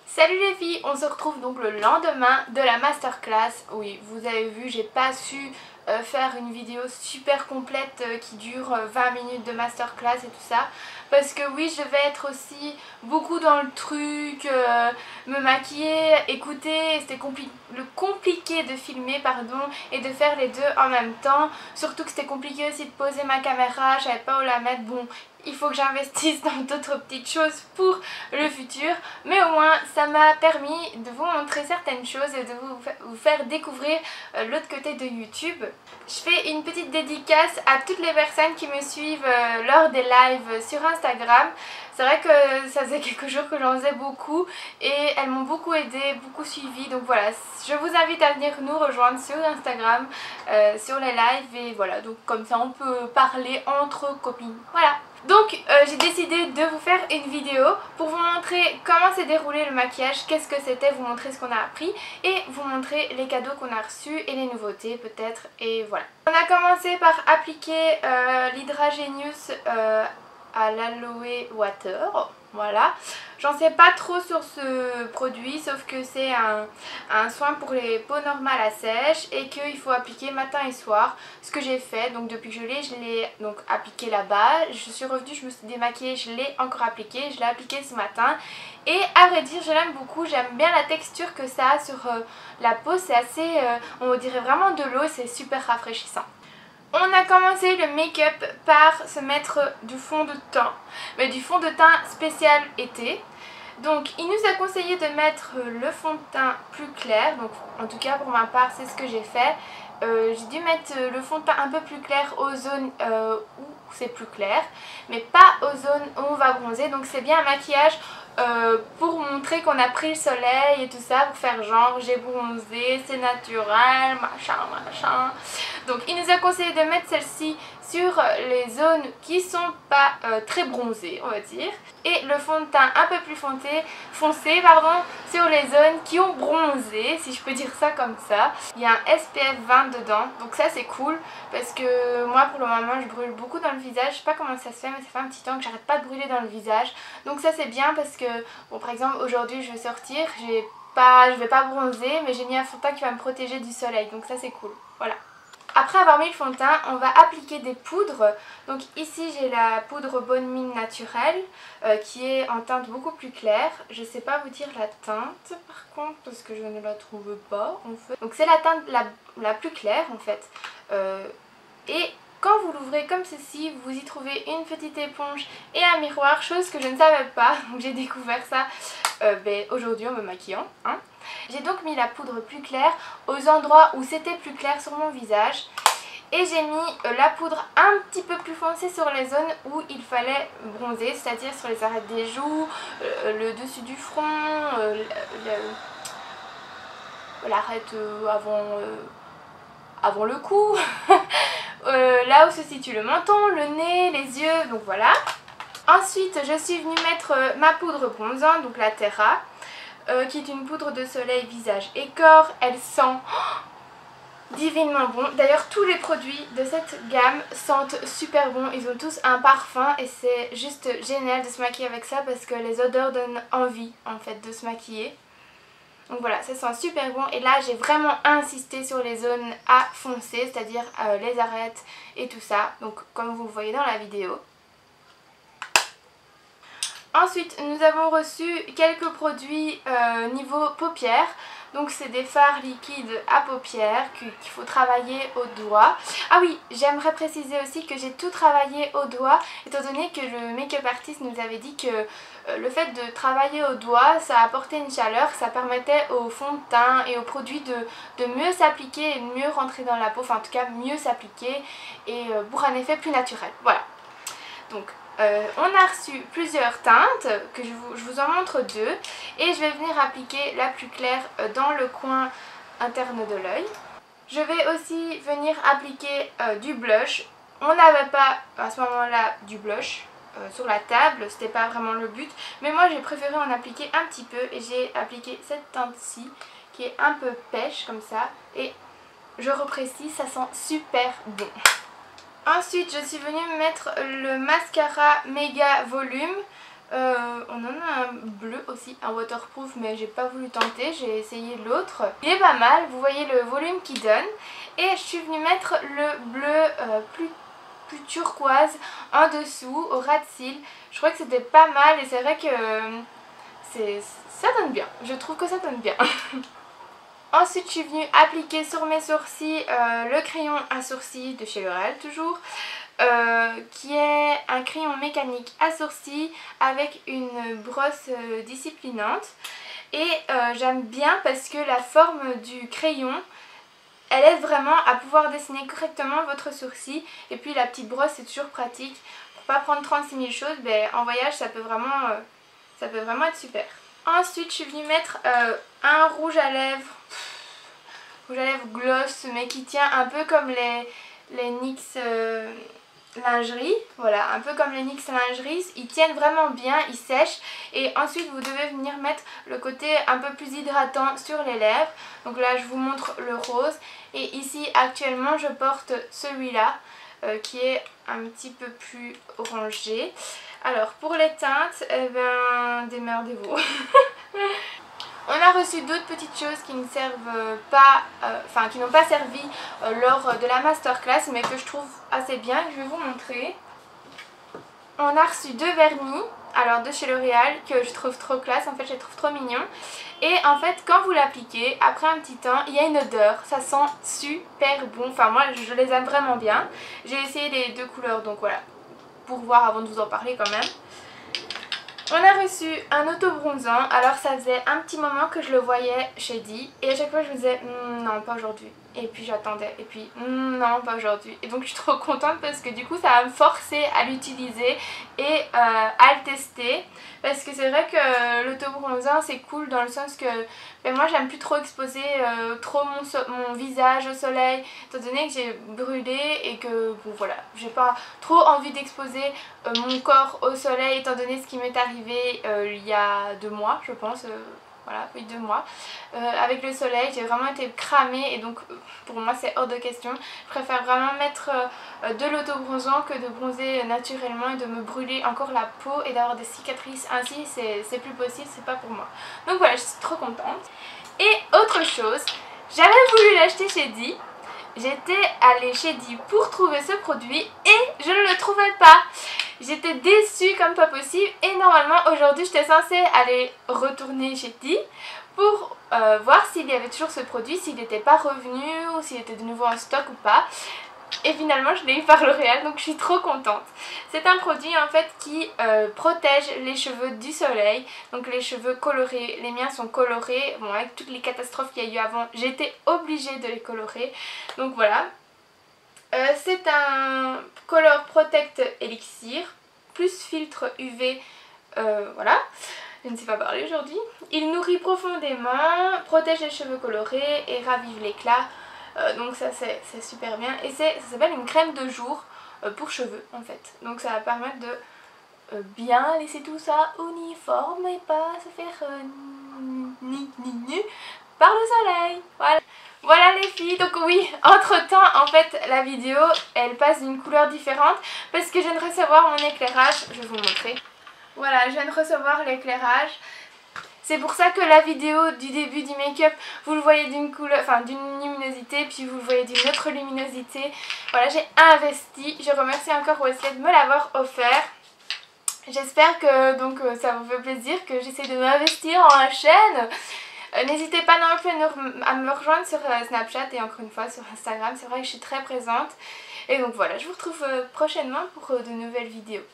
Salut les filles, on se retrouve donc le lendemain de la masterclass. Oui, vous avez vu, j'ai pas su faire une vidéo super complète qui dure 20 minutes de masterclass et tout ça. Parce que oui, je vais être aussi beaucoup dans le truc, me maquiller, écouter. C'était compliqué de filmer, pardon, et de faire les deux en même temps. Surtout que c'était compliqué aussi de poser ma caméra, je savais pas où la mettre. Bon, il faut que j'investisse dans d'autres petites choses pour le futur, mais au moins ça m'a permis de vous montrer certaines choses et de vous faire découvrir l'autre côté de YouTube. Je fais une petite dédicace à toutes les personnes qui me suivent lors des lives sur Instagram. C'est vrai que ça faisait quelques jours que j'en faisais beaucoup et elles m'ont beaucoup aidé, beaucoup suivi. Donc voilà, je vous invite à venir nous rejoindre sur Instagram, sur les lives, et voilà, donc comme ça on peut parler entre copines. Voilà. Donc j'ai décidé de vous faire une vidéo pour vous montrer comment s'est déroulé le maquillage, qu'est-ce que c'était, vous montrer ce qu'on a appris et vous montrer les cadeaux qu'on a reçus et les nouveautés peut-être, et voilà. On a commencé par appliquer l'Hydra Genius à l'Aloe Water, voilà. J'en sais pas trop sur ce produit, sauf que c'est un soin pour les peaux normales à sèche et qu'il faut appliquer matin et soir. Ce que j'ai fait, donc depuis que je l'ai donc appliqué là-bas, je suis revenue, je me suis démaquillée, je l'ai encore appliqué, je l'ai appliqué ce matin. Et à vrai dire, je l'aime beaucoup, j'aime bien la texture que ça a sur la peau, c'est assez, on dirait vraiment de l'eau, c'est super rafraîchissant. On a commencé le make-up par se mettre du fond de teint, mais du fond de teint spécial été. Donc il nous a conseillé de mettre le fond de teint plus clair, donc en tout cas pour ma part c'est ce que j'ai fait. J'ai dû mettre le fond de teint un peu plus clair aux zones où c'est plus clair, mais pas aux zones où on va bronzer. Donc c'est bien un maquillage pour montrer qu'on a pris le soleil et tout ça, pour faire genre j'ai bronzé, c'est naturel, machin. Donc il nous a conseillé de mettre celle-ci sur les zones qui sont pas très bronzées, on va dire, et le fond de teint un peu plus foncé pardon, sur les zones qui ont bronzé, si je peux dire ça comme ça. Il y a un SPF 20 dedans, donc ça c'est cool parce que moi pour le moment je brûle beaucoup dans le visage. Je sais pas comment ça se fait, mais ça fait un petit temps que j'arrête pas de brûler dans le visage, donc ça c'est bien parce que bon, par exemple aujourd'hui je vais sortir, je vais pas bronzer, mais j'ai mis un fond de teint qui va me protéger du soleil, donc ça c'est cool, voilà. Après avoir mis le fond de teint, on va appliquer des poudres. Donc ici j'ai la poudre Bonne Mine naturelle qui est en teinte beaucoup plus claire. Je sais pas vous dire la teinte par contre parce que je ne la trouve pas en fait. Donc c'est la teinte la plus claire en fait. Et quand vous l'ouvrez comme ceci, vous y trouvez une petite éponge et un miroir, chose que je ne savais pas. Donc j'ai découvert ça aujourd'hui en me maquillant, hein. J'ai donc mis la poudre plus claire aux endroits où c'était plus clair sur mon visage. Et j'ai mis la poudre un petit peu plus foncée sur les zones où il fallait bronzer, c'est-à-dire sur les arêtes des joues, le dessus du front, l'arête avant le cou, là où se situe le menton, le nez, les yeux, donc voilà. Ensuite je suis venue mettre ma poudre bronzante, donc la Terra, qui est une poudre de soleil visage et corps. Elle sent divinement bon. D'ailleurs tous les produits de cette gamme sentent super bon, ils ont tous un parfum et c'est juste génial de se maquiller avec ça parce que les odeurs donnent envie en fait de se maquiller. Donc voilà, ça sent super bon et là j'ai vraiment insisté sur les zones à foncer, c'est-à-dire les arêtes et tout ça, donc comme vous le voyez dans la vidéo. Ensuite nous avons reçu quelques produits niveau paupières. Donc c'est des fards liquides à paupières qu'il faut travailler au doigt. Ah oui, j'aimerais préciser aussi que j'ai tout travaillé au doigt étant donné que le make-up artist nous avait dit que le fait de travailler au doigt ça apportait une chaleur, ça permettait au fond de teint et aux produits de mieux s'appliquer et de mieux rentrer dans la peau, enfin en tout cas mieux s'appliquer et pour un effet plus naturel. Voilà. Donc on a reçu plusieurs teintes, que je vous en montre deux, et je vais venir appliquer la plus claire dans le coin interne de l'œil. Je vais aussi venir appliquer du blush. On n'avait pas à ce moment-là du blush sur la table, c'était pas vraiment le but, mais moi j'ai préféré en appliquer un petit peu et j'ai appliqué cette teinte-ci qui est un peu pêche comme ça, et je reprécise, ça sent super bon. Ensuite je suis venue mettre le mascara Méga Volume. On en a un bleu aussi, un waterproof, mais j'ai pas voulu tenter, j'ai essayé l'autre. Il est pas mal, vous voyez le volume qu'il donne. Et je suis venue mettre le bleu plus turquoise en dessous, au ras de cils. Je crois que c'était pas mal et c'est vrai que ça donne bien. Je trouve que ça donne bien. Ensuite je suis venue appliquer sur mes sourcils le crayon à sourcils de chez L'Oréal toujours. Qui est un crayon mécanique à sourcils avec une brosse disciplinante. Et j'aime bien parce que la forme du crayon, elle aide vraiment à pouvoir dessiner correctement votre sourcil. Et puis la petite brosse c'est toujours pratique. Pour pas prendre 36 000 choses, ben, en voyage ça peut vraiment être super. Ensuite je suis venue mettre un rouge à lèvres gloss, mais qui tient un peu comme les NYX lingerie, voilà, un peu comme les NYX lingerie, ils tiennent vraiment bien, ils sèchent. Et ensuite vous devez venir mettre le côté un peu plus hydratant sur les lèvres. Donc là je vous montre le rose et ici actuellement je porte celui-là qui est un petit peu plus orangé. Alors pour les teintes, eh ben démerdez-vous. On a reçu d'autres petites choses qui ne servent pas, qui n'ont pas servi lors de la masterclass, mais que je trouve assez bien, que je vais vous montrer. On a reçu 2 vernis, alors de chez L'Oréal, que je trouve trop classe, en fait je les trouve trop mignons. Et en fait quand vous l'appliquez, après un petit temps, il y a une odeur, ça sent super bon, enfin moi je les aime vraiment bien. J'ai essayé les 2 couleurs, donc voilà, pour voir avant de vous en parler quand même. On a reçu un auto-bronzant, alors ça faisait un petit moment que je le voyais chez Di et à chaque fois je me disais non pas aujourd'hui, et puis j'attendais et puis non pas aujourd'hui, et donc je suis trop contente parce que du coup ça va me forcer à l'utiliser et à le tester, parce que c'est vrai que l'auto-bronzant c'est cool dans le sens que moi j'aime plus trop exposer trop mon visage au soleil, étant donné que j'ai brûlé et que bon voilà, j'ai pas trop envie d'exposer mon corps au soleil étant donné ce qui m'est arrivé il y a 2 mois je pense, voilà, oui 2 mois. Avec le soleil j'ai vraiment été cramée et donc pour moi c'est hors de question. Je préfère vraiment mettre de l'auto-bronzant que de bronzer naturellement et de me brûler encore la peau et d'avoir des cicatrices ainsi, c'est plus possible, c'est pas pour moi. Donc voilà, je suis trop contente. Et autre chose, j'avais voulu l'acheter chez Di. J'étais allée chez Di pour trouver ce produit et je ne le trouvais pas. J'étais déçue comme pas possible et normalement aujourd'hui j'étais censée aller retourner chez Di pour voir s'il y avait toujours ce produit, s'il n'était pas revenu ou s'il était de nouveau en stock ou pas. Et finalement je l'ai eu par L'Oréal, donc je suis trop contente. C'est un produit en fait qui protège les cheveux du soleil, donc les cheveux colorés, les miens sont colorés, bon avec toutes les catastrophes qu'il y a eu avant j'étais obligée de les colorer, donc voilà. C'est un Color Protect Elixir plus filtre UV, voilà, je ne sais pas parler aujourd'hui. Il nourrit profondément, protège les cheveux colorés et ravive l'éclat. Donc ça c'est super bien et ça s'appelle une crème de jour pour cheveux en fait. Donc ça va permettre de bien laisser tout ça uniforme et pas se faire par le soleil. Voilà. Voilà les filles, donc oui, entre temps en fait la vidéo elle passe d'une couleur différente parce que je viens de recevoir mon éclairage, je vais vous montrer. Voilà, je viens de recevoir l'éclairage. C'est pour ça que la vidéo du début du make-up, vous le voyez d'une couleur, enfin d'une luminosité, puis vous le voyez d'une autre luminosité. Voilà, j'ai investi. Je remercie encore Wesley de me l'avoir offert. J'espère que donc ça vous fait plaisir, que j'essaie de m'investir en la chaîne. N'hésitez pas non plus à me rejoindre sur Snapchat et encore une fois sur Instagram. C'est vrai que je suis très présente. Et donc voilà, je vous retrouve prochainement pour de nouvelles vidéos.